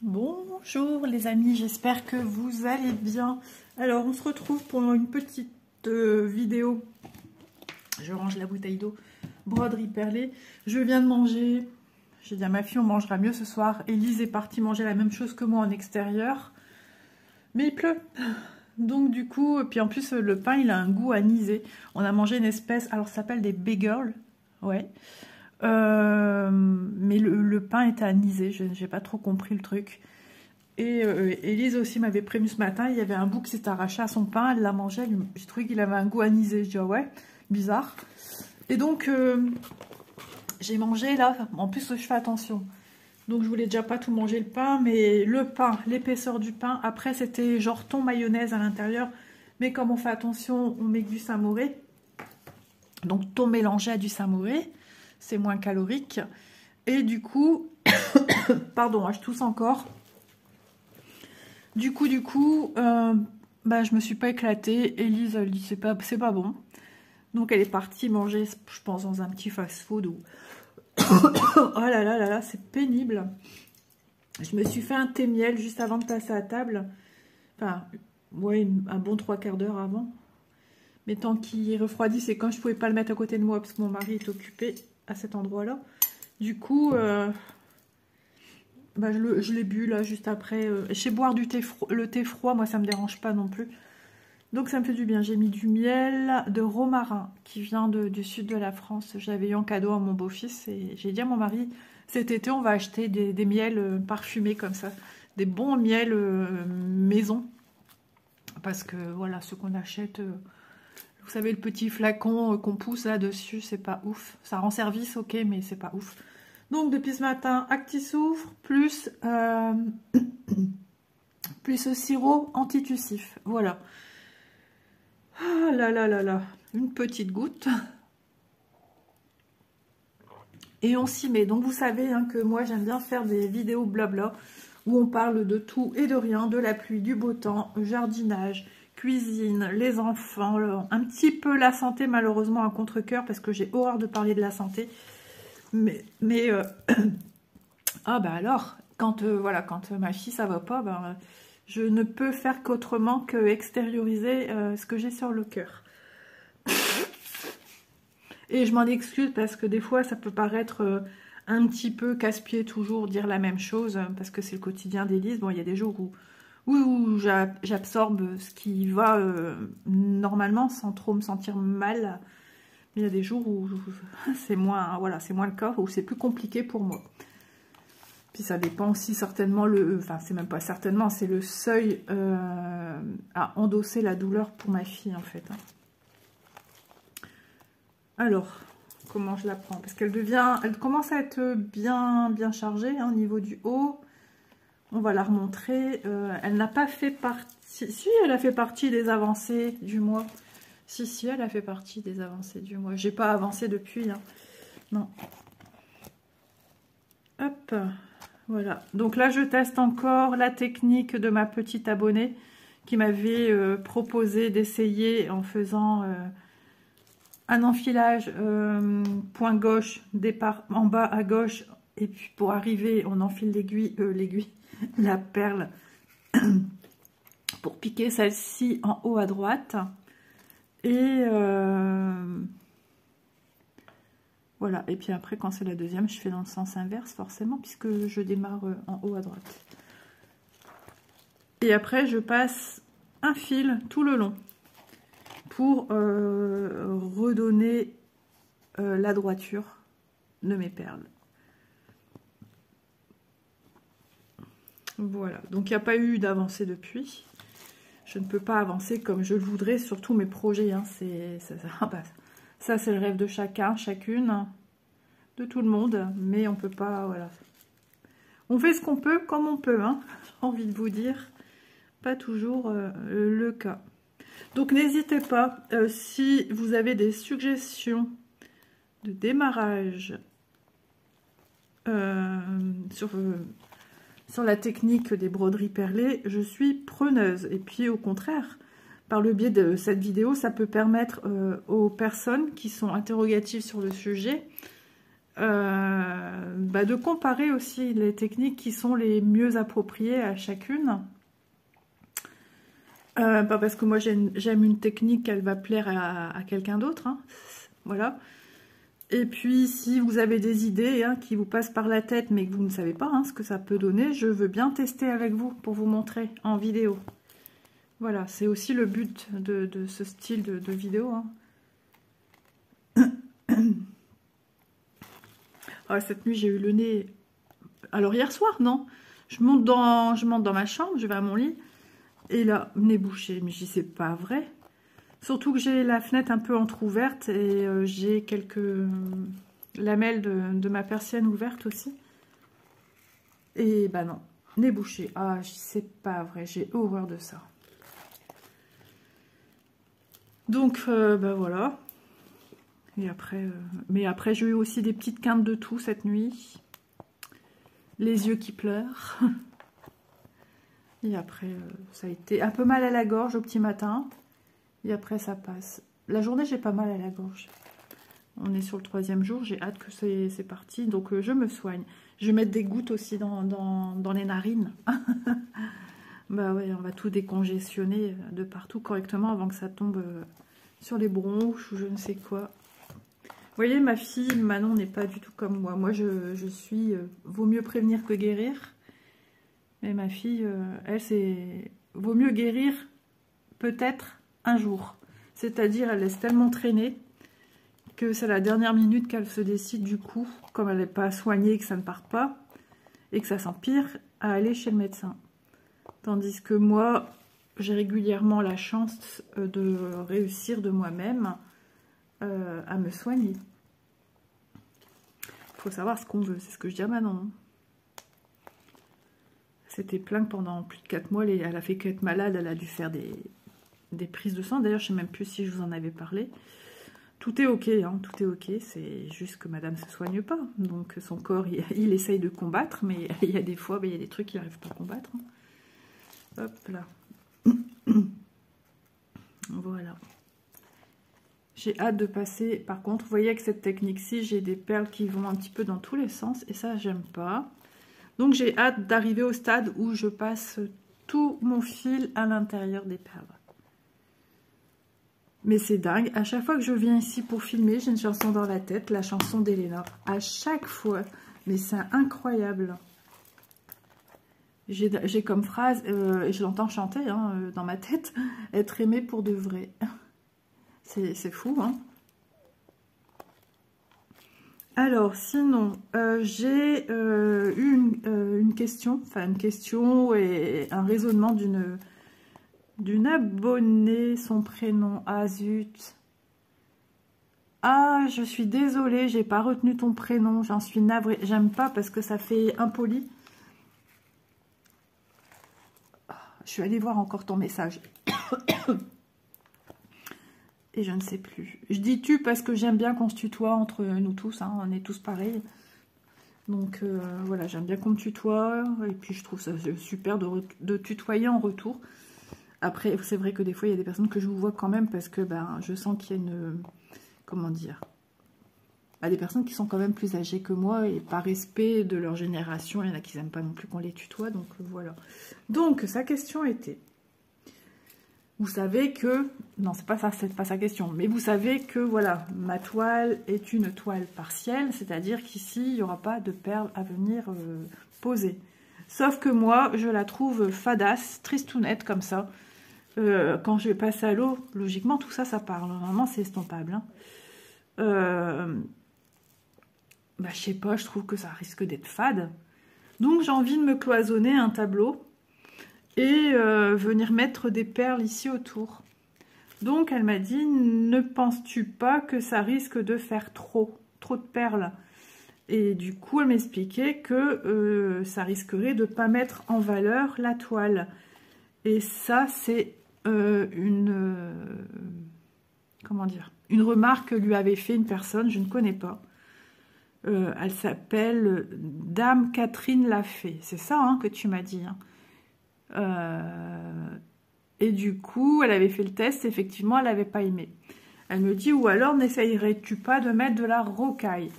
Bonjour les amis, j'espère que vous allez bien. Alors on se retrouve pour une petite vidéo. Je range la bouteille d'eau, broderie perlée. Je viens de manger, j'ai dit à ma fille on mangera mieux ce soir. Élise est partie manger la même chose que moi en extérieur. Mais il pleut. Donc du coup, puis en plus le pain il a un goût anisé. On a mangé une espèce, alors ça s'appelle des bagels. Ouais. Mais le pain était anisé, j'ai pas trop compris le truc. Et Élise aussi m'avait prévenu ce matin, il y avait un bout qui s'est arraché à son pain, elle l'a mangé, j'ai trouvé qu'il avait un goût anisé. Je dis ah ouais, bizarre. Et donc j'ai mangé là, en plus je fais attention. Donc je voulais déjà pas tout manger le pain, mais le pain, l'épaisseur du pain, après c'était genre thon mayonnaise à l'intérieur. Mais comme on fait attention, on met que du samouré. Donc thon mélangé à du samouré. C'est moins calorique. Et du coup, pardon, je tousse encore. Du coup, je me suis pas éclatée. Élise, elle dit c'est pas bon. Donc elle est partie manger, je pense, dans un petit fast-food. Oh là là là là, c'est pénible. Je me suis fait un thé miel juste avant de passer à table. Enfin, ouais, un bon 3/4 d'heure avant. Mais tant qu'il refroidit, c'est quand je pouvais pas le mettre à côté de moi parce que mon mari est occupé à cet endroit-là. Du coup, je l'ai bu là juste après. Je sais boire le thé froid, moi ça me dérange pas non plus. Donc ça me fait du bien. J'ai mis du miel de romarin qui vient du sud de la France. J'avais eu en cadeau à mon beau-fils et j'ai dit à mon mari, cet été on va acheter des miels parfumés comme ça. Des bons miels maison. Parce que voilà, ceux qu'on achète... vous savez, le petit flacon qu'on pousse là-dessus, c'est pas ouf. Ça rend service, ok, mais c'est pas ouf. Donc, depuis ce matin, Actisoufre, plus ce sirop antitussif. Voilà. Ah là là là là. Une petite goutte. Et on s'y met. Donc, vous savez hein, que moi, j'aime bien faire des vidéos blabla où on parle de tout et de rien, de la pluie, du beau temps, jardinage, cuisine, les enfants, un petit peu la santé, malheureusement à contre-cœur parce que j'ai horreur de parler de la santé. Mais ah bah alors, quand ma fille ça va pas, je ne peux faire qu'autrement que extérioriser ce que j'ai sur le cœur. Et je m'en excuse parce que des fois ça peut paraître un petit peu casse-pied toujours dire la même chose parce que c'est le quotidien d'Élise. Bon, il y a des jours où j'absorbe ce qui va normalement sans trop me sentir mal. Mais il y a des jours où c'est moins, voilà, c'est moins le cas, où c'est plus compliqué pour moi. Puis ça dépend aussi certainement, enfin c'est même pas certainement, c'est le seuil à endosser la douleur pour ma fille en fait. Alors, comment je la prends? Parce qu'elle commence à être bien chargée hein, au niveau du haut. On va la remontrer. Elle n'a pas fait partie... Si, elle a fait partie des avancées du mois. Si, elle a fait partie des avancées du mois. J'ai pas avancé depuis. Hein. Non. Hop. Voilà. Donc là, je teste encore la technique de ma petite abonnée qui m'avait proposé d'essayer en faisant un enfilage point gauche, départ en bas à gauche. Et puis pour arriver, on enfile l'aiguille, la perle pour piquer celle-ci en haut à droite. Et voilà, et puis après quand c'est la deuxième, je fais dans le sens inverse forcément puisque je démarre en haut à droite. Et après je passe un fil tout le long pour redonner la droiture de mes perles. Voilà, donc il n'y a pas eu d'avancée depuis. Je ne peux pas avancer comme je le voudrais sur tous mes projets. Hein. Ça, c'est le rêve de chacun, chacune, de tout le monde. Mais on peut pas, voilà. On fait ce qu'on peut, comme on peut. Hein. J'ai envie de vous dire, pas toujours le cas. Donc n'hésitez pas, si vous avez des suggestions de démarrage sur la technique des broderies perlées, je suis preneuse. Et puis au contraire, par le biais de cette vidéo, ça peut permettre aux personnes qui sont interrogatives sur le sujet de comparer aussi les techniques qui sont les mieux appropriées à chacune. Pas parce que moi j'aime une technique qu'elle va plaire à quelqu'un d'autre, hein. Voilà. Et puis si vous avez des idées hein, qui vous passent par la tête mais que vous ne savez pas hein, ce que ça peut donner, je veux bien tester avec vous pour vous montrer en vidéo. Voilà, c'est aussi le but de ce style de vidéo. Hein. Ah, cette nuit j'ai eu le nez... Alors hier soir, non. Je monte dans ma chambre, je vais à mon lit. Et là, nez bouché. Mais je dis, c'est pas vrai. Surtout que j'ai la fenêtre un peu entrouverte et j'ai quelques lamelles de ma persienne ouverte aussi. Et bah non, nez bouché. Ah, c'est pas vrai, j'ai horreur de ça. Donc, bah voilà. Et après, mais après, j'ai eu aussi des petites quintes de toux cette nuit. Les yeux qui pleurent. Et après, ça a été un peu mal à la gorge au petit matin. Et après, ça passe. La journée, j'ai pas mal à la gorge. On est sur le 3e jour. J'ai hâte que c'est parti. Donc, je me soigne. Je vais mettre des gouttes aussi dans les narines. Bah ouais, on va tout décongestionner de partout correctement avant que ça tombe sur les bronches ou je ne sais quoi. Vous voyez, ma fille Manon n'est pas du tout comme moi. Moi, je suis... vaut mieux prévenir que guérir. Et ma fille, elle, c'est... Vaut mieux guérir peut-être un jour. C'est-à-dire, elle laisse tellement traîner que c'est la dernière minute qu'elle se décide du coup, comme elle n'est pas soignée, que ça ne part pas, et que ça s'empire, à aller chez le médecin. Tandis que moi, j'ai régulièrement la chance de réussir de moi-même à me soigner. Il faut savoir ce qu'on veut, c'est ce que je dis à Manon. C'était plein que pendant plus de 4 mois, elle a fait qu'être malade, elle a dû faire des prises de sang. D'ailleurs, je ne sais même plus si je vous en avais parlé. Tout est ok, hein, tout est ok, c'est juste que madame ne se soigne pas. Donc son corps, il essaye de combattre, mais il y a des fois, il y a des trucs qu'il n'arrive pas à combattre. Hein. Hop là. Voilà. J'ai hâte de passer. Par contre, vous voyez, avec cette technique-ci, j'ai des perles qui vont un petit peu dans tous les sens. Et ça, j'aime pas. Donc, j'ai hâte d'arriver au stade où je passe tout mon fil à l'intérieur des perles. Mais c'est dingue. À chaque fois que je viens ici pour filmer, j'ai une chanson dans la tête. La chanson d'Elena. À chaque fois. Mais c'est incroyable. J'ai comme phrase, et je l'entends chanter hein, dans ma tête, être aimé pour de vrai. C'est fou, hein. Alors, sinon, j'ai eu une question, enfin une question et un raisonnement d'une abonnée, son prénom, ah zut. Ah, je suis désolée, j'ai pas retenu ton prénom, j'en suis navrée. J'aime pas parce que ça fait impoli. Je suis allée voir encore ton message. Et je ne sais plus. Je dis tu parce que j'aime bien qu'on se tutoie entre nous tous. Hein, on est tous pareils. Donc voilà, j'aime bien qu'on me tutoie. Et puis je trouve ça super de tutoyer en retour. Après, c'est vrai que des fois, il y a des personnes que je vous vois quand même parce que ben, je sens qu'il y a une... Comment dire, des personnes qui sont quand même plus âgées que moi et par respect de leur génération, il y en a qui n'aiment pas non plus qu'on les tutoie, donc voilà. Donc, sa question était, vous savez que, non, c'est pas sa question, mais vous savez que, voilà, ma toile est une toile partielle, c'est-à-dire qu'ici, il n'y aura pas de perles à venir poser. Sauf que moi, je la trouve fadasse, tristounette, comme ça. Quand je vais passer à l'eau, logiquement, tout ça, ça parle. Normalement, c'est estompable, hein. Bah, je sais pas, je trouve que ça risque d'être fade. Donc, j'ai envie de me cloisonner un tableau et venir mettre des perles ici autour. Donc, elle m'a dit, ne penses-tu pas que ça risque de faire trop de perles? Et du coup, elle m'expliquait que ça risquerait de ne pas mettre en valeur la toile. Et ça, c'est comment dire, une remarque que lui avait fait une personne, je ne connais pas. Elle s'appelle Dame Catherine Lafay. C'est ça hein, que tu m'as dit. Hein. Et du coup, elle avait fait le test. Effectivement, elle n'avait pas aimé. Elle me dit, ou alors n'essayerais-tu pas de mettre de la rocaille?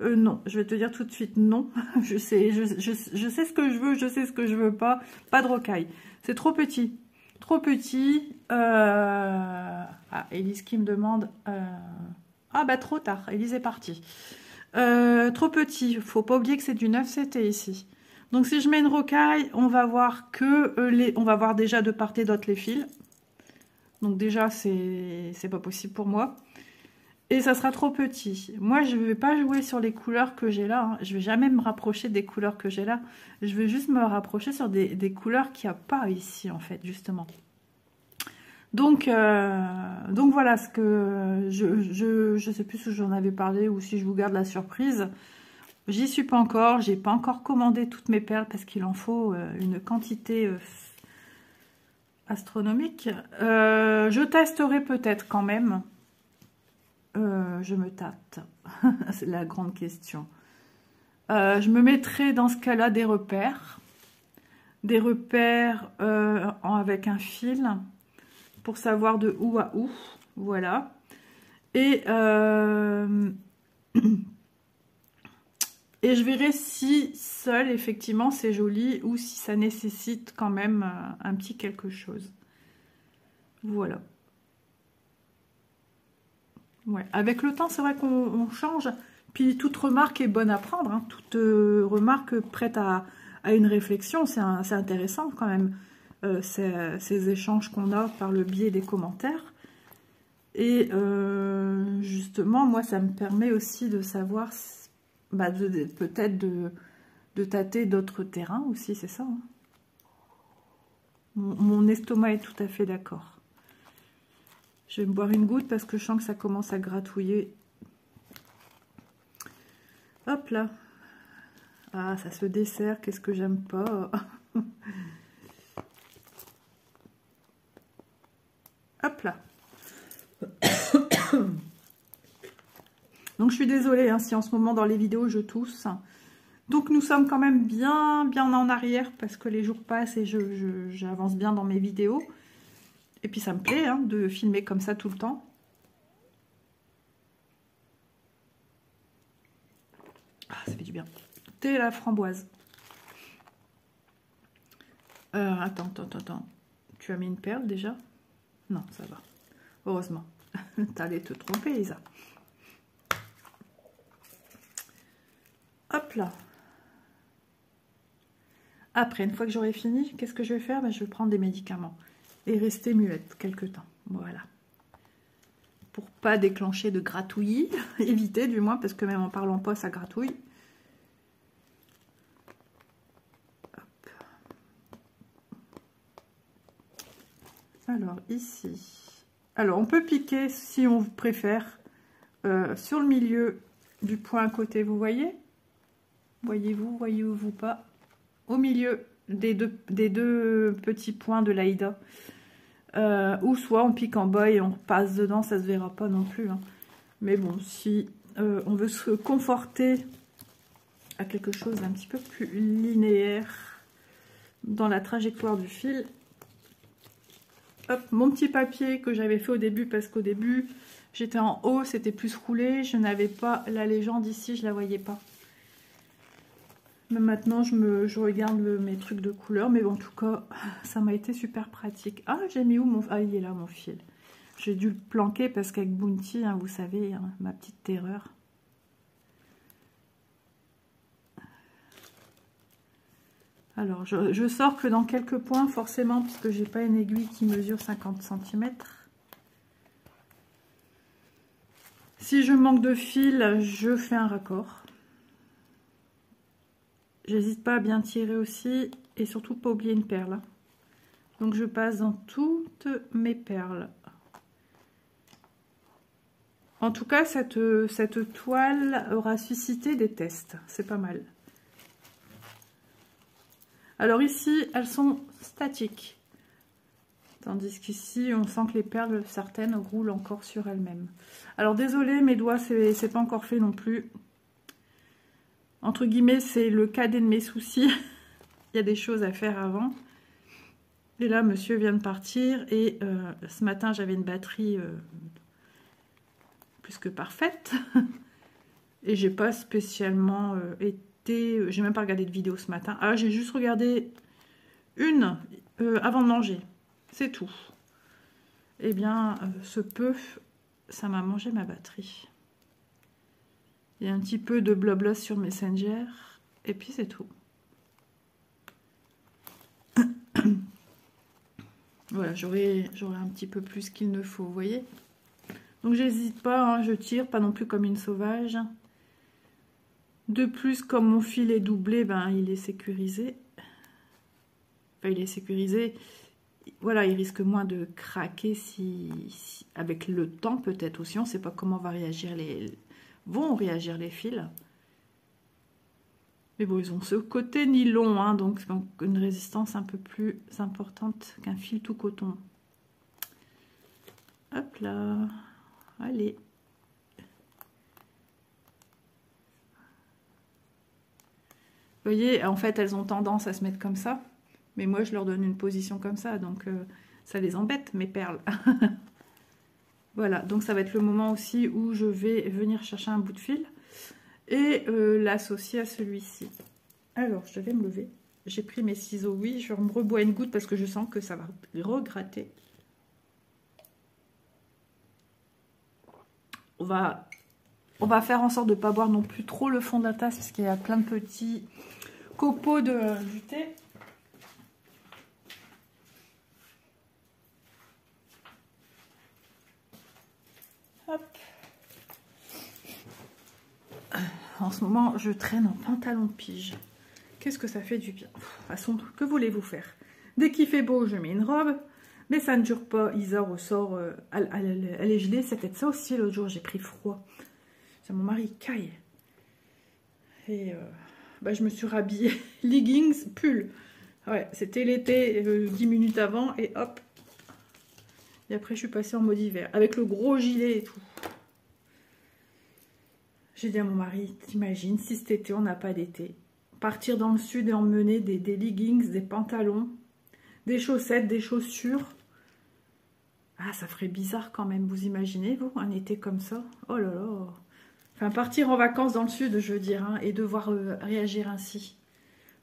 Non, je vais te dire tout de suite non. je sais ce que je veux, je sais ce que je veux pas. Pas de rocaille. C'est trop petit. Trop petit. Ah, Élise qui me demande... Ah bah trop tard, Élise est partie. Trop petit. Faut pas oublier que c'est du 9 CT ici. Donc si je mets une rocaille, on va voir que on va voir déjà de part et d'autre les fils. Donc déjà c'est pas possible pour moi. Et ça sera trop petit. Moi, je ne vais pas jouer sur les couleurs que j'ai là. Hein. Je ne vais jamais me rapprocher des couleurs que j'ai là. Je vais juste me rapprocher sur des couleurs qu'il n'y a pas ici, en fait, justement. Donc voilà ce que... Je sais plus si j'en avais parlé ou si je vous garde la surprise. J'y suis pas encore. J'ai pas encore commandé toutes mes perles parce qu'il en faut une quantité astronomique. Je testerai peut-être quand même. Je me tâte. C'est la grande question. Je me mettrai dans ce cas-là des repères. Des repères avec un fil pour savoir de où à où. Voilà. Et je verrai si seul, effectivement, c'est joli ou si ça nécessite quand même un petit quelque chose. Voilà. Ouais. Avec le temps, c'est vrai qu'on change. Puis toute remarque est bonne à prendre. Hein. Toute remarque prête à une réflexion, c'est intéressant quand même. Ces échanges qu'on a par le biais des commentaires. Et justement, moi, ça me permet aussi de savoir, bah, peut-être de tâter d'autres terrains aussi, c'est ça. Hein. Mon estomac est tout à fait d'accord. Je vais me boire une goutte parce que je sens que ça commence à gratouiller. Hop là. Ah, ça se dessert. Qu'est-ce que j'aime pas. Hop là. Donc, je suis désolée hein, si en ce moment dans les vidéos, je tousse. Donc, nous sommes quand même bien en arrière parce que les jours passent et j'avance bien dans mes vidéos. Et puis, ça me plaît hein, de filmer comme ça tout le temps. Ah, ça fait du bien. Thé à la framboise. Attends. Tu as mis une perle déjà? Non, ça va. Heureusement. T'allais te tromper, Isa. Hop là. Après, une fois que j'aurai fini, qu'est-ce que je vais faire? Ben, je vais prendre des médicaments. Et rester muette quelque temps. Voilà. Pour pas déclencher de gratouillis. Éviter du moins, parce que même en parlant pas, ça gratouille. Hop. Alors, ici. Alors, on peut piquer, si on préfère, sur le milieu du point à côté, vous voyez? Voyez-vous pas? Au milieu des deux petits points de l'Aïda. Ou soit on pique en bas et on passe dedans, ça se verra pas non plus. Hein. Mais bon, si on veut se conforter à quelque chose d'un petit peu plus linéaire dans la trajectoire du fil. Hop, mon petit papier que j'avais fait au début, parce qu'au début, j'étais en haut, c'était plus roulé, je n'avais pas la légende ici, je la voyais pas. Mais maintenant, je regarde mes trucs de couleur, mais bon, en tout cas, ça m'a été super pratique. Ah, j'ai mis où mon... Ah, il est là, mon fil. J'ai dû le planquer parce qu'avec Bounty, hein, vous savez, hein, ma petite terreur. Alors, je sors que dans quelques points, forcément, puisque j'ai pas une aiguille qui mesure 50 cm. Si je manque de fil, je fais un raccord. J'hésite pas à bien tirer aussi, et surtout pas oublier une perle. Donc, je passe dans toutes mes perles. En tout cas, cette toile aura suscité des tests. C'est pas mal. Alors ici, elles sont statiques. Tandis qu'ici, on sent que les perles, certaines, roulent encore sur elles-mêmes. Alors désolé, mes doigts, c'est pas encore fait non plus. Entre guillemets, c'est le cadet de mes soucis. Il y a des choses à faire avant. Et là, monsieur vient de partir. Et ce matin, j'avais une batterie plus que parfaite. Et j'ai pas spécialement été... J'ai même pas regardé de vidéo ce matin. Ah, j'ai juste regardé une avant de manger. C'est tout. Eh bien, ce peu, ça m'a mangé ma batterie. Il y a un petit peu de blabla sur Messenger. Et puis c'est tout. Voilà, j'aurai un petit peu plus qu'il ne faut, vous voyez. Donc j'hésite pas, hein, je tire, pas non plus comme une sauvage. De plus, comme mon fil est doublé, ben il est sécurisé. Enfin, il est sécurisé. Voilà, il risque moins de craquer si avec le temps peut-être aussi. On ne sait pas comment vont réagir les fils. Mais bon, ils ont ce côté nylon, hein, donc une résistance un peu plus importante qu'un fil tout coton. Hop là, allez. Vous voyez, en fait, elles ont tendance à se mettre comme ça. Mais moi, je leur donne une position comme ça, donc ça les embête, mes perles. Voilà, donc ça va être le moment aussi où je vais venir chercher un bout de fil et l'associer à celui-ci. Alors, je vais me lever. J'ai pris mes ciseaux, oui, je me rebois une goutte parce que je sens que ça va regratter. On va faire en sorte de ne pas boire non plus trop le fond de la tasse parce qu'il y a plein de petits copeaux du thé. Hop. En ce moment, je traîne en pantalon de pige. Qu'est-ce que ça fait du bien. De toute façon, que voulez-vous faire? Dès qu'il fait beau, je mets une robe. Mais ça ne dure pas. Isa ressort. Elle est gelée. C'était ça aussi l'autre jour. J'ai pris froid. C'est mon mari caille. Et bah, je me suis rhabillée. Leggings, pull. Ouais, c'était l'été 10 minutes avant. Et hop. Et après, je suis passée en mode hiver. Avec le gros gilet et tout. J'ai dit à mon mari, t'imagines si cet été, on n'a pas d'été. Partir dans le sud et emmener des leggings, des pantalons, des chaussettes, des chaussures. Ah, ça ferait bizarre quand même, vous imaginez, vous, un été comme ça? Oh là là. Enfin, partir en vacances dans le sud, je veux dire, hein, et devoir réagir ainsi.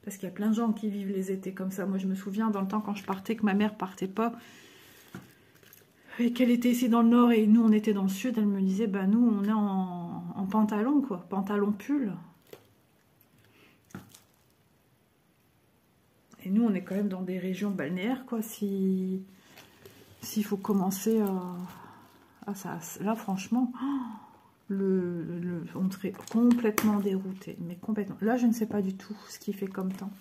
Parce qu'il y a plein de gens qui vivent les étés comme ça. Moi, je me souviens, dans le temps, quand je partais, que ma mère partait pas, et qu'elle était ici dans le nord, et nous, on était dans le sud, elle me disait, bah nous, on est en pantalon, quoi. Pantalon pull. Et nous, on est quand même dans des régions balnéaires, quoi. S'il faut commencer à ça, là, franchement, on serait complètement dérouté. Mais complètement. Là, je ne sais pas du tout ce qu'il fait comme temps.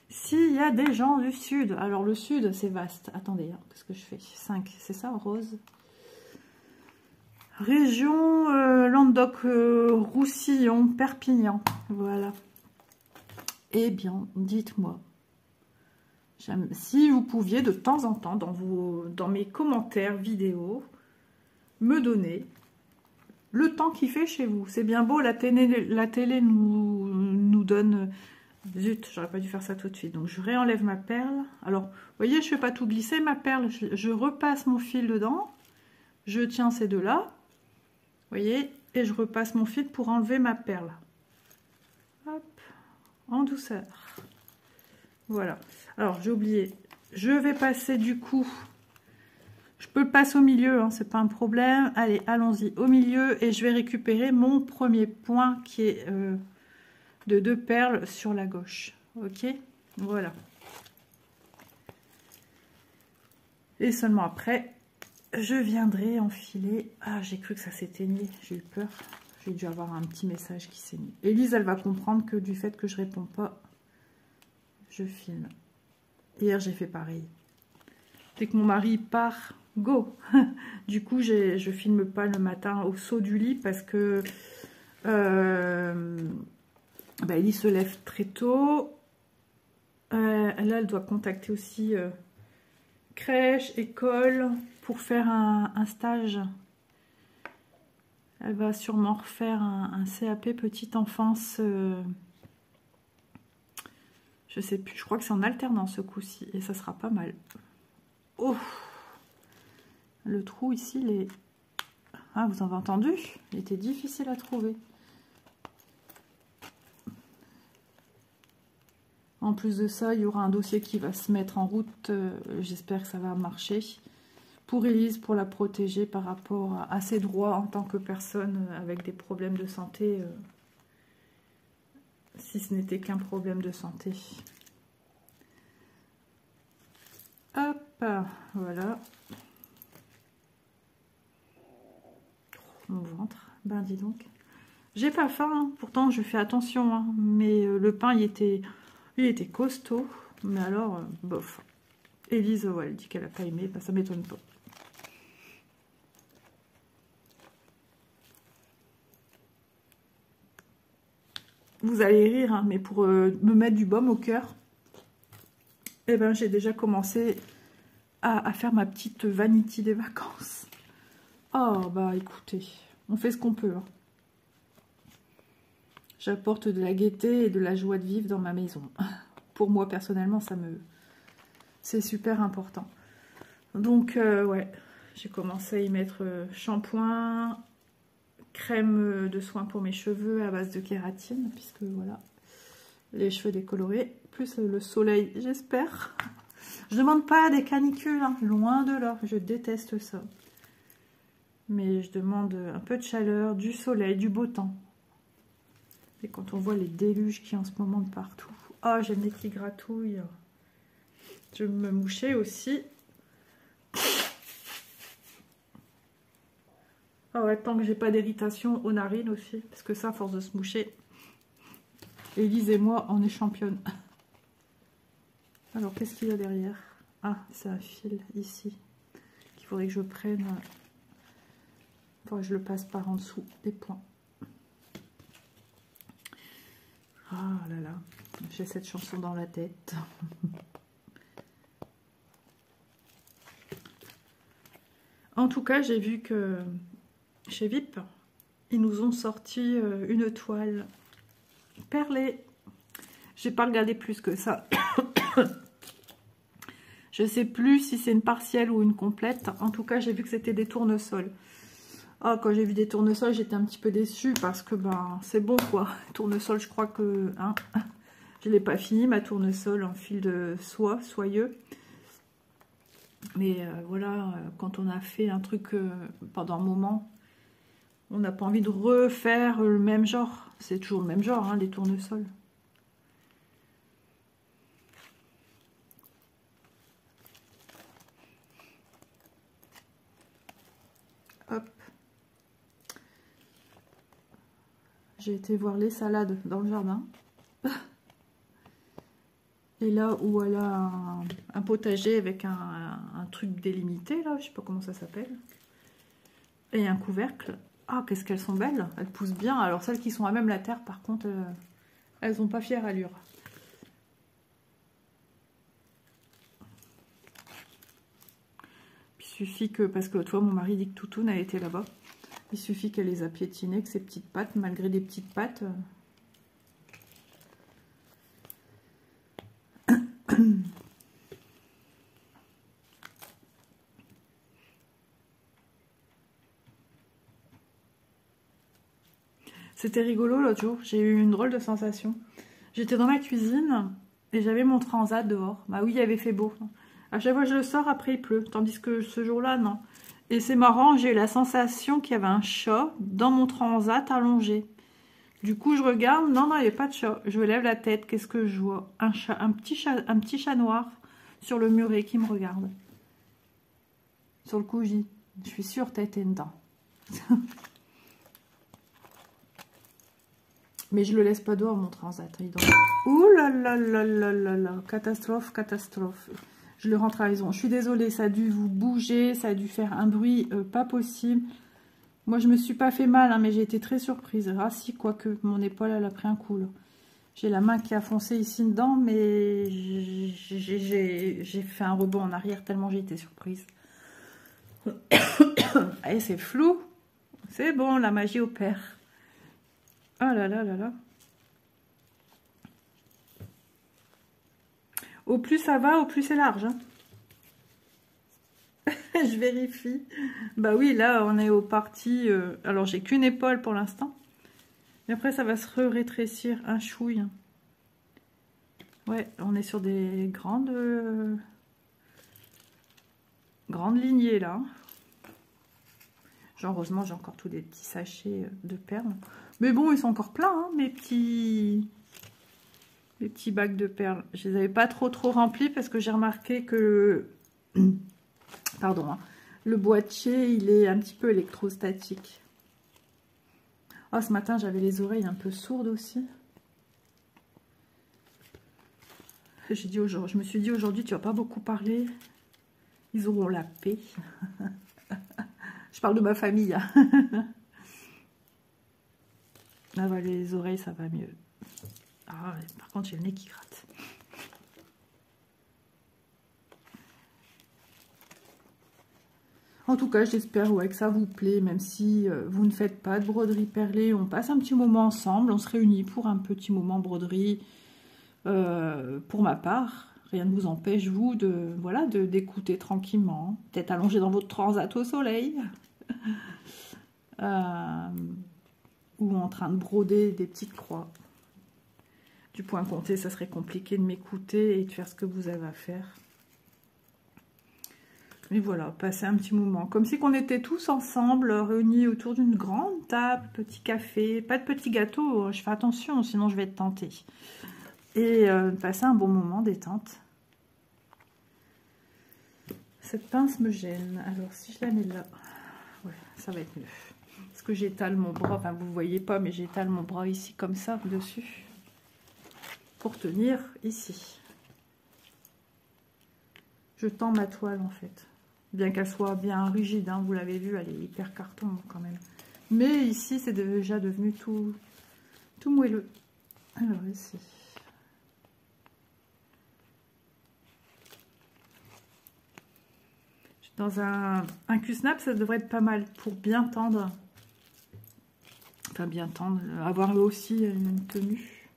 S'il y a des gens du sud. Alors, le sud, c'est vaste. Attendez, hein, qu'est-ce que je fais? 5, c'est ça, rose? Région Languedoc-Roussillon, Perpignan. Voilà. Eh bien, dites-moi. Si vous pouviez de temps en temps dans mes commentaires vidéo me donner le temps qu'il fait chez vous. C'est bien beau, la télé nous donne... Zut, j'aurais pas dû faire ça tout de suite. Donc je réenlève ma perle. Alors, vous voyez, je fais pas tout glisser ma perle. Je repasse mon fil dedans. Je tiens ces deux-là. Vous voyez, et je repasse mon fil pour enlever ma perle. Hop, en douceur. Voilà. Alors, j'ai oublié. Je vais passer du coup... Je peux le passer au milieu, hein, c'est pas un problème. Allez, allons-y au milieu. Et je vais récupérer mon premier point qui est de 2 perles sur la gauche. Ok, voilà. Et seulement après, je viendrai enfiler... Ah, j'ai cru que ça s'éteignait. J'ai eu peur. J'ai dû avoir un petit message qui s'est mis. Élise, elle va comprendre que du fait que je réponds pas, je filme. Hier, j'ai fait pareil. Dès que mon mari part, go. Du coup, je filme pas le matin au saut du lit parce que il se lève très tôt. Là, elle doit contacter aussi crèche, école pour faire un stage. Elle va sûrement refaire un CAP petite enfance. Je sais plus, je crois que c'est en alternance ce coup-ci et ça sera pas mal. Oh, le trou ici, il est... Ah, vous avez entendu? Il était difficile à trouver. En plus de ça, il y aura un dossier qui va se mettre en route. J'espère que ça va marcher. Pour Élise, pour la protéger par rapport à ses droits en tant que personne avec des problèmes de santé. Si ce n'était qu'un problème de santé. Hop, voilà. Mon ventre, ben dis donc. J'ai pas faim, hein. Pourtant je fais attention, hein. Mais le pain il était costaud. Mais alors, bof. Élise, ouais, elle dit qu'elle a pas aimé, ben, ça m'étonne pas. Vous allez rire, hein, mais pour me mettre du baume au cœur, eh ben, j'ai déjà commencé à faire ma petite vanity des vacances. Oh, bah écoutez, on fait ce qu'on peut. Hein. J'apporte de la gaieté et de la joie de vivre dans ma maison. Pour moi, personnellement, c'est super important. Donc, ouais, j'ai commencé à y mettre shampoing, crème de soin pour mes cheveux à base de kératine, puisque voilà, les cheveux décolorés, plus le soleil, j'espère. Je demande pas des canicules, hein, loin de là, je déteste ça. Mais je demande un peu de chaleur, du soleil, du beau temps. Et quand on voit les déluges qu'il y a en ce moment de partout. Oh, j'ai le nez qui gratouille. Je vais me moucher aussi. Ah ouais, tant que j'ai pas d'irritation aux narines aussi. Parce que ça, à force de se moucher, Élise et moi, on est championnes. Alors, qu'est-ce qu'il y a derrière? Ah, c'est un fil ici. Qu'il faudrait que je prenne. Enfin, je le passe par en dessous des points. Ah là là, j'ai cette chanson dans la tête. En tout cas, j'ai vu que chez VIP, ils nous ont sorti une toile perlée. J'ai pas regardé plus que ça. Je sais plus si c'est une partielle ou une complète. En tout cas, j'ai vu que c'était des tournesols. Oh, quand j'ai vu des tournesols, j'étais un petit peu déçue parce que ben c'est bon quoi. Tournesol, je crois que hein, je l'ai pas fini ma tournesol en fil de soie, soyeux. Mais voilà, quand on a fait un truc pendant un moment, on n'a pas envie de refaire le même genre. C'est toujours le même genre, hein, les tournesols. Hop. J'ai été voir les salades dans le jardin. Et là où elle a un potager avec un truc délimité, là, je sais pas comment ça s'appelle. Et un couvercle. Ah, qu'est-ce qu'elles sont belles. Elles poussent bien. Alors celles qui sont à même la terre, par contre, elles n'ont pas fière allure. Il suffit que, parce que toi, mon mari dit que Toutoune a été là-bas. Il suffit qu'elle les a piétinées avec ses petites pattes, malgré des petites pattes. C'était rigolo l'autre jour, j'ai eu une drôle de sensation. J'étais dans ma cuisine et j'avais mon transat dehors. Bah oui, il avait fait beau. À chaque fois que je le sors, après il pleut. Tandis que ce jour-là, non. Et c'est marrant, j'ai eu la sensation qu'il y avait un chat dans mon transat allongé. Du coup, je regarde, non, il n'y avait pas de chat. Je lève la tête, qu'est-ce que je vois? Un chat, un petit chat noir sur le muret qui me regarde. Sur le coup, je suis sûre que t'as été dedans. Mais je le laisse pas dehors, mon transat. Ouh là là là là là là. Catastrophe, catastrophe. Je le rentre à la maison. Je suis désolée, ça a dû vous bouger, ça a dû faire un bruit pas possible. Moi, je me suis pas fait mal, hein, mais j'ai été très surprise. Ah si, quoique, mon épaule, elle a pris un coup. J'ai la main qui a foncé ici dedans, mais j'ai fait un rebond en arrière tellement j'ai été surprise. Et c'est flou. C'est bon, la magie opère. Ah là là là là. Au plus ça va, au plus c'est large. Hein. Je vérifie. Bah oui, là on est au parti. Alors j'ai qu'une épaule pour l'instant. Mais après ça va se rétrécir un chouille. Ouais, on est sur des grandes lignées là. Genre, heureusement, j'ai encore tous des petits sachets de perles. Mais bon, ils sont encore pleins, hein, mes petits bacs de perles. Je les avais pas trop remplis parce que j'ai remarqué que pardon, hein, le boîtier, il est un petit peu électrostatique. Oh, ce matin, j'avais les oreilles un peu sourdes aussi. Je me suis dit aujourd'hui, tu vas pas beaucoup parler. Ils auront la paix. Je parle de ma famille. Ah bah, les oreilles, ça va mieux. Ah, par contre, j'ai le nez qui gratte. En tout cas, j'espère ouais, que ça vous plaît, même si vous ne faites pas de broderie perlée. On passe un petit moment ensemble, on se réunit pour un petit moment broderie. Pour ma part, rien ne vous empêche, vous, d'écouter tranquillement. Peut-être allongé dans votre transat au soleil. Ou en train de broder des petites croix. Du point compté, ça serait compliqué de m'écouter et de faire ce que vous avez à faire. Mais voilà, passer un petit moment. Comme si on était tous ensemble, réunis autour d'une grande table, petit café. Pas de petit gâteau, je fais attention, sinon je vais être tentée. Et passer un bon moment détente. Cette pince me gêne. Alors, si je la mets là, ouais, ça va être mieux. Parce que j'étale mon bras, enfin, vous ne voyez pas, mais j'étale mon bras ici, comme ça, dessus. Pour tenir ici. Je tends ma toile, en fait. Bien qu'elle soit bien rigide, hein, vous l'avez vu, elle est hyper carton, quand même. Mais ici, c'est déjà devenu tout moelleux. Alors, ici. Dans un Q-snap, ça devrait être pas mal pour bien tendre. Enfin, bien tendre. Avoir aussi une tenue.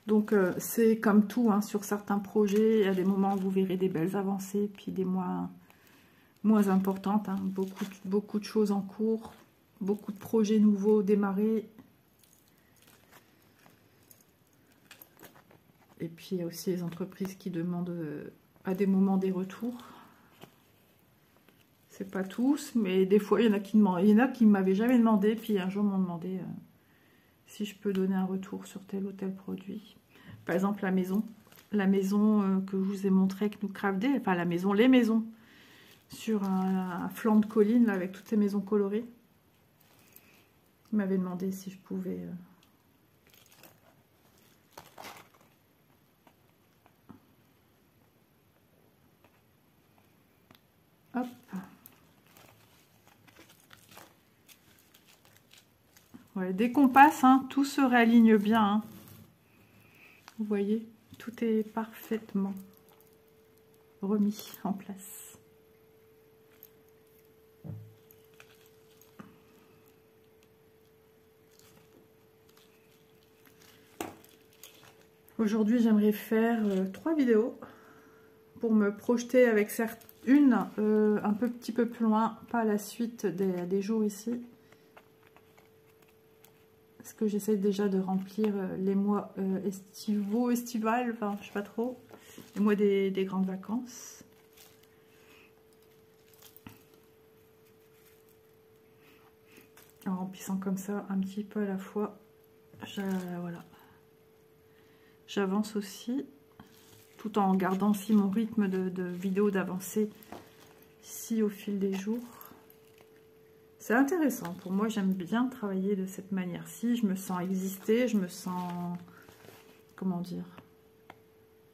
Donc, c'est comme tout, hein, sur certains projets. Il y a des moments où vous verrez des belles avancées, puis des moins importantes. Hein. Beaucoup de choses en cours. Beaucoup de projets nouveaux démarrés. Et puis, il y a aussi les entreprises qui demandent à des moments des retours. C'est pas tous, mais des fois, il y en a qui demandent. Il y en a qui ne m'avaient jamais demandé, puis un jour m'ont demandé si je peux donner un retour sur tel ou tel produit. Par exemple, la maison. La maison que je vous ai montré, que nous crafté, enfin la maison, les maisons, sur un flanc de colline, là, avec toutes ces maisons colorées. Ils m'avaient demandé si je pouvais... Hop. Ouais, dès qu'on passe, hein, tout se réaligne bien. Hein. Vous voyez, tout est parfaitement remis en place. Aujourd'hui, j'aimerais faire 3 vidéos pour me projeter avec une un petit peu plus loin, pas la suite des jours ici. Parce que j'essaie déjà de remplir les mois estivales, enfin je sais pas trop, les mois des grandes vacances. En remplissant comme ça un petit peu à la fois, voilà. J'avance aussi, tout en gardant aussi mon rythme de vidéo d'avancée ici au fil des jours. C'est intéressant. Pour moi, j'aime bien travailler de cette manière-ci. Je me sens exister, je me sens... Comment dire?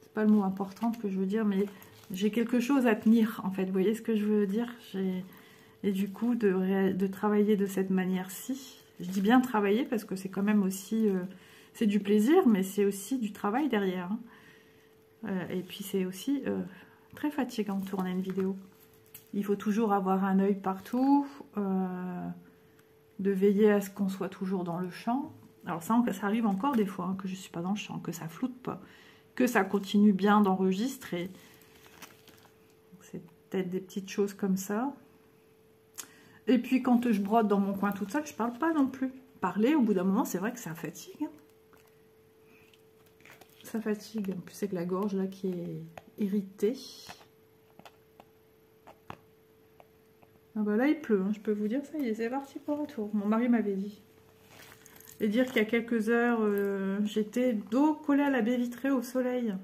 C'est pas le mot important que je veux dire, mais j'ai quelque chose à tenir, en fait. Vous voyez ce que je veux dire? Et du coup, de travailler de cette manière-ci. Je dis bien travailler parce que c'est quand même aussi... c'est du plaisir, mais c'est aussi du travail derrière. Hein. Et puis, c'est aussi très fatigant de tourner une vidéo. Il faut toujours avoir un œil partout, de veiller à ce qu'on soit toujours dans le champ. Alors ça arrive encore des fois, hein, que je ne suis pas dans le champ, que ça floute pas, que ça continue bien d'enregistrer. C'est peut-être des petites choses comme ça. Et puis quand je brode dans mon coin toute seule, je parle pas non plus. Parler, au bout d'un moment, c'est vrai que ça fatigue. Hein. Ça fatigue. En plus, c'est que la gorge là qui est irritée. Ah bah là, il pleut. Hein. Je peux vous dire, ça y est, c'est parti pour retour. Mon mari m'avait dit. Et dire qu'il y a quelques heures, j'étais dos collé à la baie vitrée au soleil.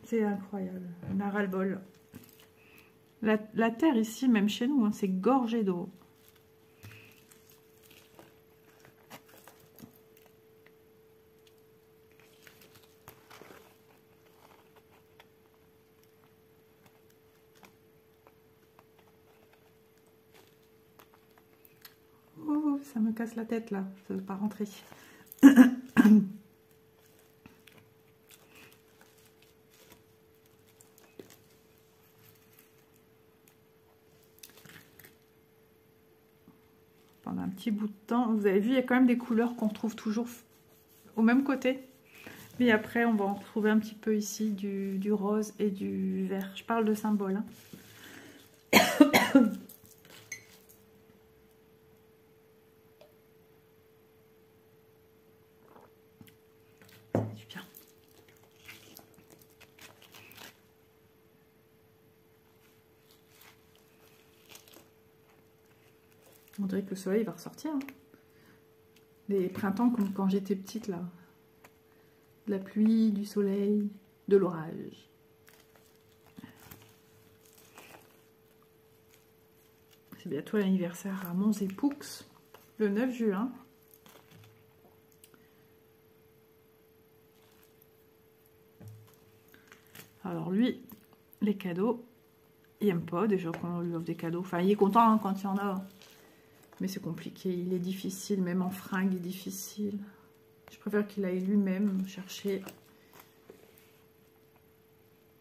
C'est incroyable. On a ras-le-bol. La terre ici, même chez nous, hein, c'est gorgé d'eau. Oh, ça me casse la tête là, ça ne veut pas rentrer. Pendant un petit bout de temps, vous avez vu, il y a quand même des couleurs qu'on retrouve toujours au même côté. Mais après, on va en retrouver un petit peu ici du rose et du vert. Je parle de symbole. Hein. On dirait que le soleil va ressortir. Hein. Les printemps comme quand j'étais petite là. De la pluie, du soleil, de l'orage. C'est bientôt l'anniversaire à Mons et Poux, le 9 juin. Alors lui, les cadeaux, il n'aime pas déjà qu'on lui offre des cadeaux. Enfin, il est content hein, quand il y en a. Mais c'est compliqué, il est difficile, même en fringues, il est difficile. Je préfère qu'il aille lui-même chercher.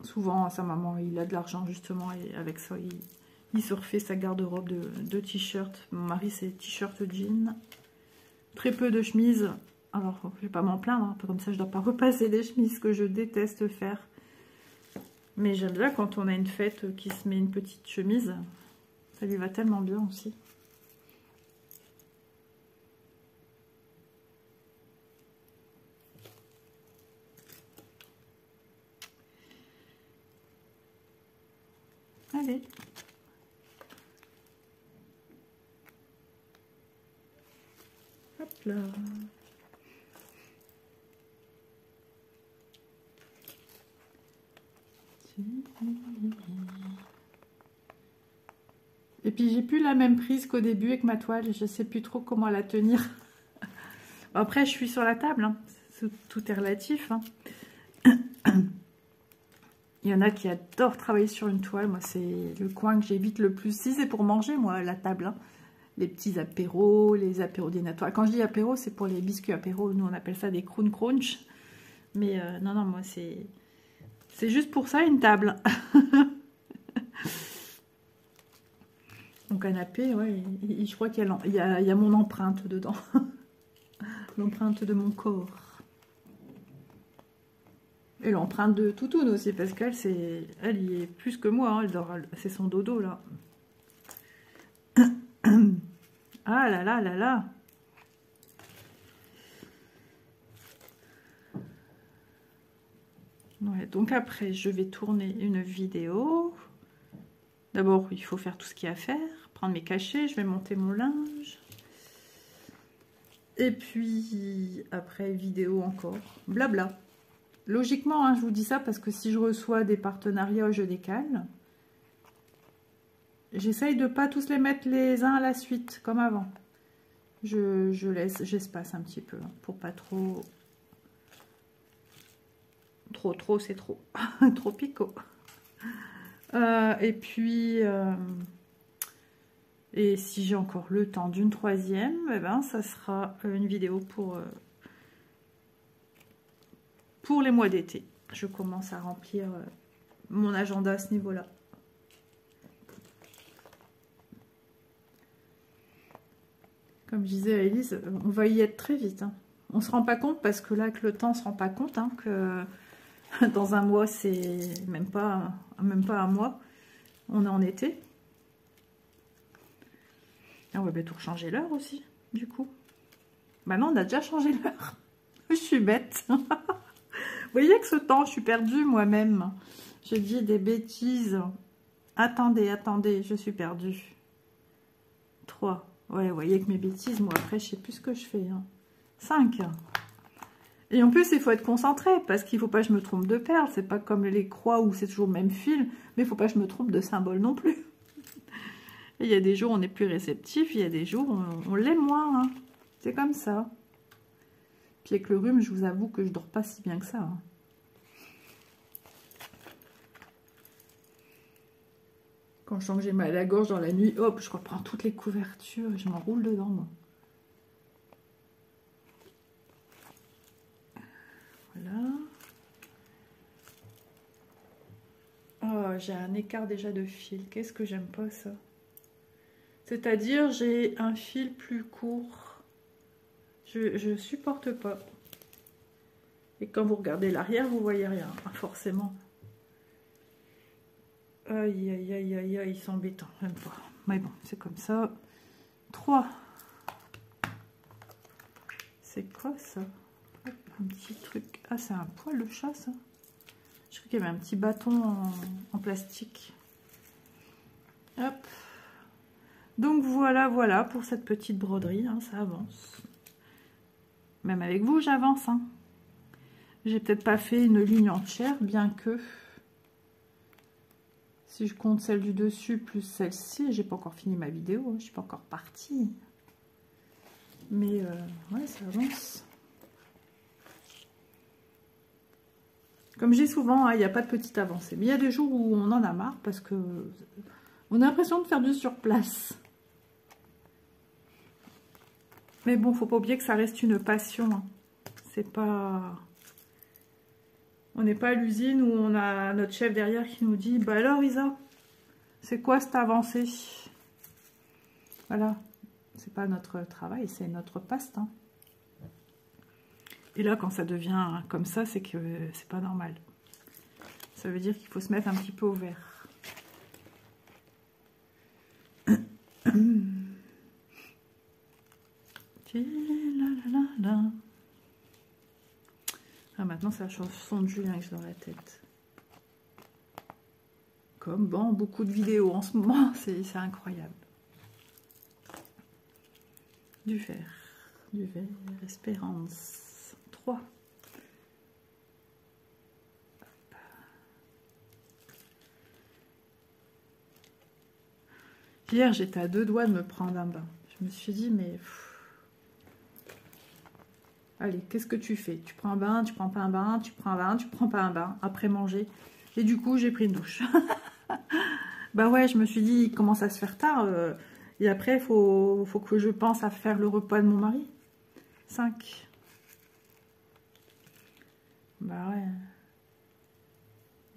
Souvent, à sa maman, il a de l'argent justement, et avec ça, il se refait sa garde-robe de t-shirts. Mon mari, c'est t-shirt jean. Très peu de chemises. Alors, je vais pas m'en plaindre, un peu comme ça, je dois pas repasser des chemises que je déteste faire. Mais j'aime bien quand on a une fête qui se met une petite chemise. Ça lui va tellement bien aussi. Allez. Hop là. Et puis j'ai plus la même prise qu'au début avec ma toile. Je sais plus trop comment la tenir. Après je suis sur la table. Hein. Tout est relatif. Hein. Il y en a qui adorent travailler sur une toile. Moi, c'est le coin que j'évite le plus. Si c'est pour manger, moi, la table. Hein. Les petits apéros, les apéros dînatoires. Quand je dis apéro, c'est pour les biscuits apéros. Nous, on appelle ça des croûnes crunch. Mais non, moi, c'est juste pour ça, une table. Mon canapé, ouais, je crois qu'il y a mon empreinte dedans. L'empreinte de mon corps. Et l'empreinte de Toutoune aussi, parce qu'elle, elle y est plus que moi. Hein, elle dort, c'est son dodo, là. Ah là là là là. Ouais, donc après, je vais tourner une vidéo. D'abord, il faut faire tout ce qu'il y a à faire. Prendre mes cachets, je vais monter mon linge. Et puis, après, vidéo encore. Blabla. Logiquement, hein, je vous dis ça parce que si je reçois des partenariats, je décale. J'essaye de ne pas tous les mettre les uns à la suite, comme avant. J'espace un petit peu, hein, pour pas trop... Trop, c'est trop. Trop picot. Et puis... et si j'ai encore le temps d'une troisième, eh ben, ça sera une vidéo pour les mois d'été. Je commence à remplir mon agenda à ce niveau-là. Comme je disais à Elise, on va y être très vite. Hein. On ne se rend pas compte parce que là, avec le temps, on ne se rend pas compte hein, que dans un mois, c'est même pas un mois. On est en été. Et on va bientôt changer l'heure aussi, du coup. Bah non, on a déjà changé l'heure. Je suis bête. Vous voyez que ce temps, je suis perdue moi-même. Je dis des bêtises. Attendez, attendez, je suis perdue. 3. Ouais, vous voyez que mes bêtises, moi, après, je sais plus ce que je fais. Hein. 5. Et en plus, il faut être concentré, parce qu'il ne faut pas que je me trompe de perles. C'est pas comme les croix où c'est toujours le même fil, mais il ne faut pas que je me trompe de symbole non plus. Et il y a des jours où on est plus réceptif, il y a des jours où on l'est moins. Hein. C'est comme ça. Puis avec le rhume, je vous avoue que je dors pas si bien que ça. Hein. Quand je sens que j'ai mal à la gorge dans la nuit, hop, je reprends toutes les couvertures et je m'enroule dedans, moi. Voilà. Oh, j'ai un écart déjà de fil. Qu'est-ce que j'aime pas, ça? C'est-à-dire, j'ai un fil plus court. Je supporte pas. Et quand vous regardez l'arrière, vous voyez rien, forcément. Aïe, aïe, aïe, aïe, aïe, ils sont embêtants, j'aime pas. Mais bon, c'est comme ça. 3. C'est quoi ça? Hop, un petit truc. Ah, c'est un poil de chat, ça. Je crois qu'il y avait un petit bâton en plastique. Hop. Donc voilà, voilà pour cette petite broderie, hein, ça avance. Même avec vous, j'avance. Hein. J'ai peut-être pas fait une ligne entière, bien que... Si je compte celle du dessus plus celle-ci, j'ai pas encore fini ma vidéo, hein, je suis pas encore partie. Mais ouais, ça avance. Comme je dis souvent, il n'y a pas de petite avancée. Mais il y a des jours où on en a marre parce que on a l'impression de faire du sur place. Mais bon, faut pas oublier que ça reste une passion. Hein. C'est pas... On n'est pas à l'usine où on a notre chef derrière qui nous dit « Bah alors Isa, c'est quoi cette avancée ?» Voilà, c'est pas notre travail, c'est notre passe-temps. Et là, quand ça devient comme ça, c'est que c'est pas normal. Ça veut dire qu'il faut se mettre un petit peu au vert. Ah, maintenant, c'est la chanson de Julien que j'ai dans la tête. Comme bon, beaucoup de vidéos en ce moment, c'est incroyable. Du vert, Espérance. 3. Hier, j'étais à 2 doigts de me prendre un bain. Je me suis dit, mais... Allez, qu'est-ce que tu fais? Tu prends un bain, tu prends pas un bain, tu prends un bain, tu prends pas un bain, après manger. Et du coup, j'ai pris une douche. Bah ouais, je me suis dit, il commence à se faire tard. Et après, il faut que je pense à faire le repas de mon mari. 5. Bah ouais.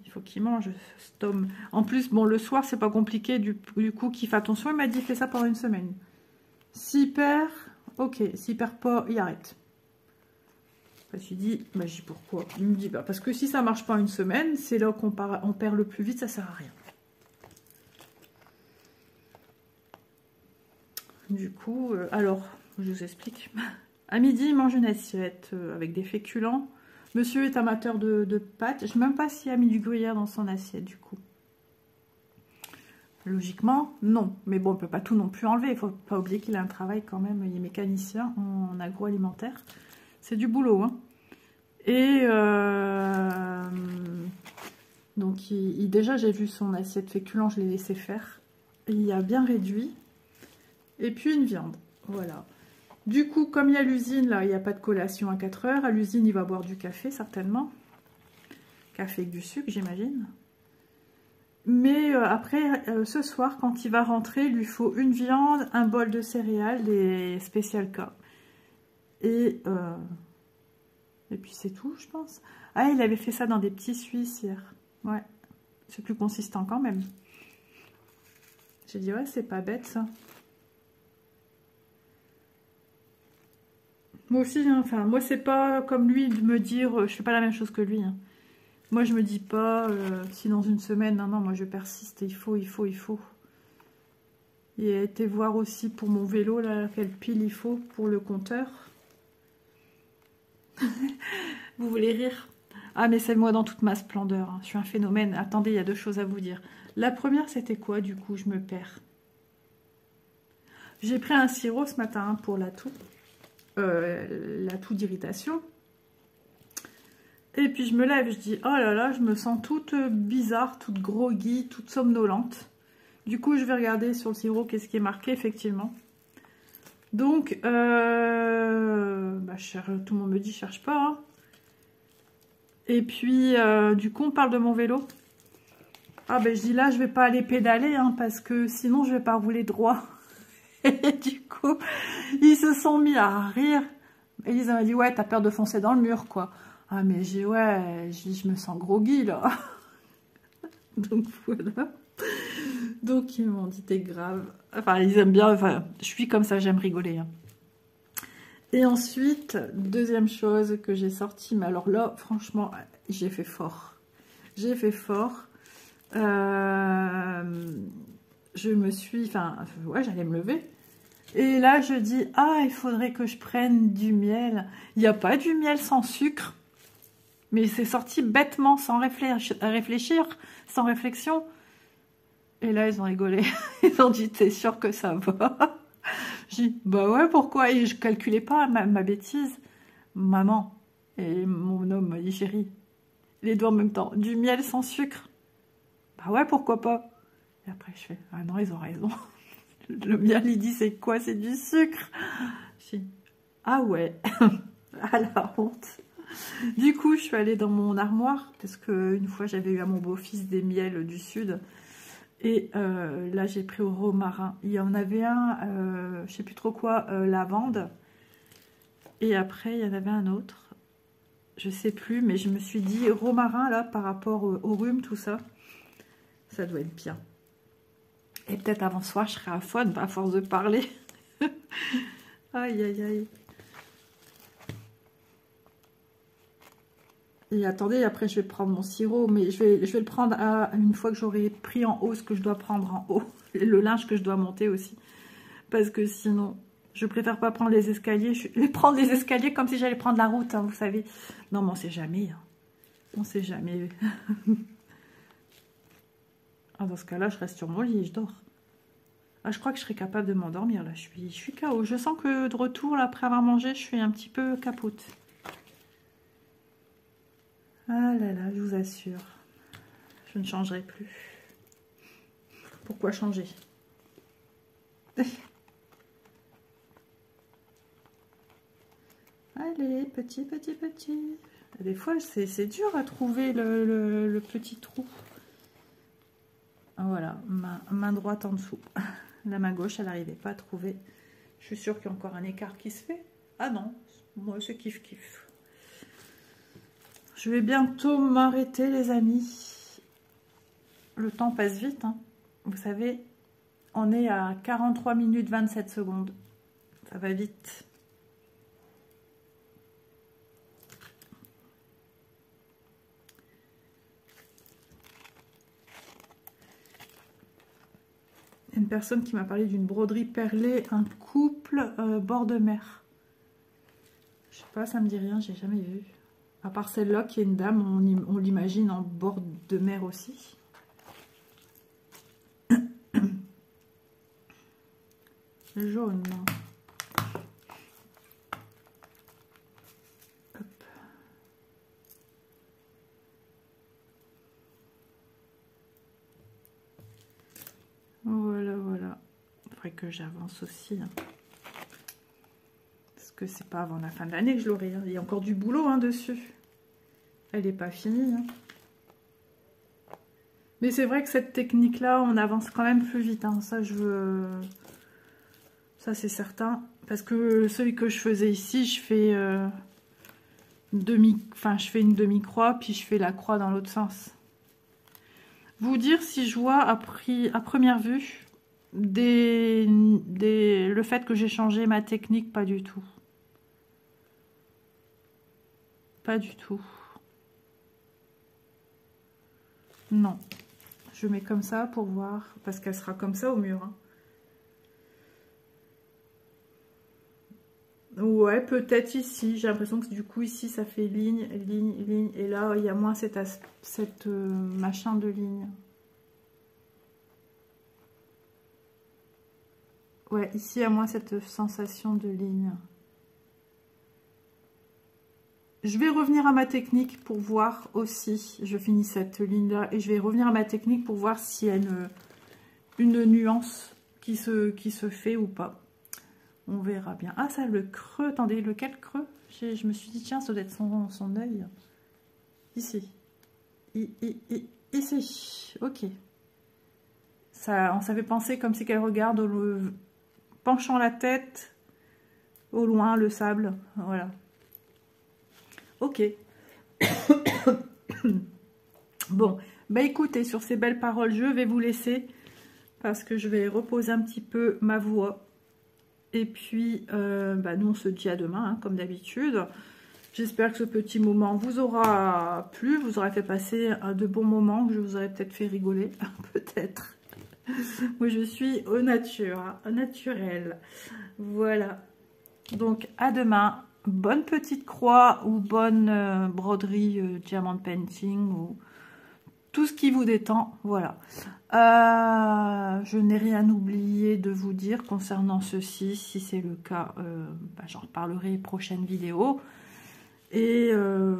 Il faut qu'il mange, cet homme. En plus, bon, le soir, c'est pas compliqué. Du coup, qu'il fait attention. Il m'a dit, fais ça pendant une semaine. S'il perd, ok. S'il perd pas, il arrête. Je me suis dit, bah, j'ai dit pourquoi. Il me dit, bah, parce que si ça marche pas une semaine, c'est là qu'on perd le plus vite, ça sert à rien. Du coup, alors, je vous explique. À midi, il mange une assiette avec des féculents. Monsieur est amateur de pâtes. Je ne sais même pas s'il a mis du gruyère dans son assiette, du coup. Logiquement, non. Mais bon, on ne peut pas tout non plus enlever. Il ne faut pas oublier qu'il a un travail quand même. Il est mécanicien en agroalimentaire. C'est du boulot, hein. Et donc, déjà, j'ai vu son assiette féculent. Je l'ai laissé faire. Il a bien réduit. Et puis, une viande. Voilà. Du coup, comme il y a l'usine, là, il n'y a pas de collation à 4 heures. À l'usine, il va boire du café, certainement. Café avec du sucre, j'imagine. Mais après, ce soir, quand il va rentrer, il lui faut une viande, un bol de céréales, des Special K. Et puis, c'est tout, je pense. Ah, il avait fait ça dans des petits Suisses hier. Ouais, c'est plus consistant quand même. J'ai dit, ouais, c'est pas bête, ça. Moi aussi, hein, enfin, moi, c'est pas comme lui de me dire, je fais pas la même chose que lui. Hein. Moi, je me dis pas, si dans une semaine, non, moi, je persiste, il faut. Il a été voir aussi pour mon vélo, là, quelle pile il faut pour le compteur. Vous voulez rire? Ah, mais c'est moi dans toute ma splendeur. Hein. Je suis un phénomène. Attendez, il y a deux choses à vous dire. La première, c'était quoi, du coup? Je me perds. J'ai pris un sirop ce matin pour la toux d'irritation. Et puis je me lève, je dis, oh là là, je me sens toute bizarre, toute groggy, toute somnolente. Du coup, je vais regarder sur le sirop qu'est-ce qui est marqué, effectivement. Donc, tout le monde me dit, cherche pas. Hein. Et puis, du coup, on parle de mon vélo. Ah ben, je dis là, je vais pas aller pédaler, hein, parce que sinon, je vais pas rouler droit. Et du coup, ils se sont mis à rire. Elisa m'a dit, ouais, t'as peur de foncer dans le mur, quoi. Ah, mais j'ai, ouais, je me sens groggy, là. Donc, voilà. Donc, ils m'ont dit, t'es grave. Enfin, ils aiment bien, enfin, je suis comme ça, j'aime rigoler. Hein. Et ensuite, deuxième chose que j'ai sorti, mais alors là, franchement, j'ai fait fort. J'ai fait fort. Je me suis, enfin, ouais, j'allais me lever. Et là, je dis, ah, il faudrait que je prenne du miel. Il n'y a pas du miel sans sucre. Mais c'est sorti bêtement, sans réfléchir, sans réflexion. Et là, ils ont rigolé. Ils ont dit, t'es sûr que ça va? J'ai dit, bah ouais, pourquoi? Et je calculais pas ma bêtise. Maman et mon homme m'a dit, chérie, les deux en même temps, du miel sans sucre. Bah ouais, pourquoi pas? Et après, je fais, ah non, ils ont raison. Le miel, il dit, c'est quoi? C'est du sucre. J'ai dit, ah ouais, à la honte. Du coup, je suis allée dans mon armoire, parce qu'une fois, j'avais eu à mon beau-fils des miels du Sud. Et là, j'ai pris au romarin. Il y en avait un, je sais plus trop quoi, lavande. Et après, il y en avait un autre. Je sais plus, mais je me suis dit, romarin, là, par rapport au rhume, tout ça, ça doit être bien. Et peut-être avant ce soir, je serai à faune, à force de parler. Aïe, aïe, aïe. Et attendez, après, je vais prendre mon sirop, mais je vais le prendre une fois que j'aurai pris en haut ce que je dois prendre en haut. Et le linge que je dois monter aussi. Parce que sinon, je préfère pas prendre les escaliers. Je vais prendre les escaliers comme si j'allais prendre la route, hein, vous savez. Non, mais on sait jamais. Hein. On sait jamais. Ah, dans ce cas-là, je reste sur mon lit et je dors. Ah, je crois que je serais capable de m'endormir, là. Je suis KO. Je sens que de retour, là, après avoir mangé, je suis un petit peu capote. Ah là là, je vous assure. Je ne changerai plus. Pourquoi changer? Allez, petit, petit, petit. Des fois, c'est dur à trouver le petit trou. Voilà, main droite en dessous. La main gauche, elle n'arrivait pas à trouver. Je suis sûre qu'il y a encore un écart qui se fait. Ah non, moi, c'est kiff-kiff. Je vais bientôt m'arrêter, les amis. Le temps passe vite, hein. Vous savez, on est à 43 minutes 27 secondes. Ça va vite. Une personne qui m'a parlé d'une broderie perlée, un couple bord de mer. Je sais pas, ça me dit rien, j'ai jamais vu. À part celle-là qui est une dame, on l'imagine en bord de mer aussi. Jaune. Hop. Voilà, voilà. Il faudrait que j'avance aussi. Hein. Parce que c'est pas avant la fin de l'année que je l'aurai. Hein. Il y a encore du boulot hein, dessus. Elle n'est pas finie. Hein. Mais c'est vrai que cette technique-là, on avance quand même plus vite. Hein. Ça, je veux... Ça, c'est certain. Parce que celui que je faisais ici, je fais je fais une demi-croix, puis je fais la croix dans l'autre sens. Vous dire si je vois à première vue le fait que j'ai changé ma technique, pas du tout. Pas du tout. Non. Je mets comme ça pour voir, parce qu'elle sera comme ça au mur. Hein. Ouais, peut-être ici. J'ai l'impression que du coup, ici, ça fait ligne, ligne, ligne. Et là, il y a moins cette machin de ligne. Ouais, ici, il y a moins cette sensation de ligne. Je vais revenir à ma technique pour voir aussi. Je finis cette ligne-là et je vais revenir à ma technique pour voir s'il y a une nuance qui se fait ou pas. On verra bien. Ah, ça, le creux. Attendez, lequel creux? Je me suis dit, tiens, ça doit être son œil. Ici. Ici. Ok. Ça fait penser comme si qu'elle regarde, penchant la tête, au loin, le sable. Voilà. Ok. Bon. Bah écoutez, sur ces belles paroles, je vais vous laisser. Parce que je vais reposer un petit peu ma voix. Et puis, nous, on se dit à demain, hein, comme d'habitude. J'espère que ce petit moment vous aura plu, vous aura fait passer de bons moments, que je vous aurais peut-être fait rigoler, peut-être. Moi, je suis au naturel. Voilà. Donc, à demain. Bonne petite croix ou bonne broderie diamant painting ou tout ce qui vous détend. Voilà. Je n'ai rien oublié de vous dire concernant ceci. Si c'est le cas, j'en reparlerai prochaine vidéo. Et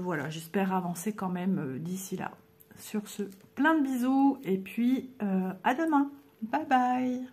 voilà, j'espère avancer quand même d'ici là. Sur ce, plein de bisous et puis à demain. Bye bye.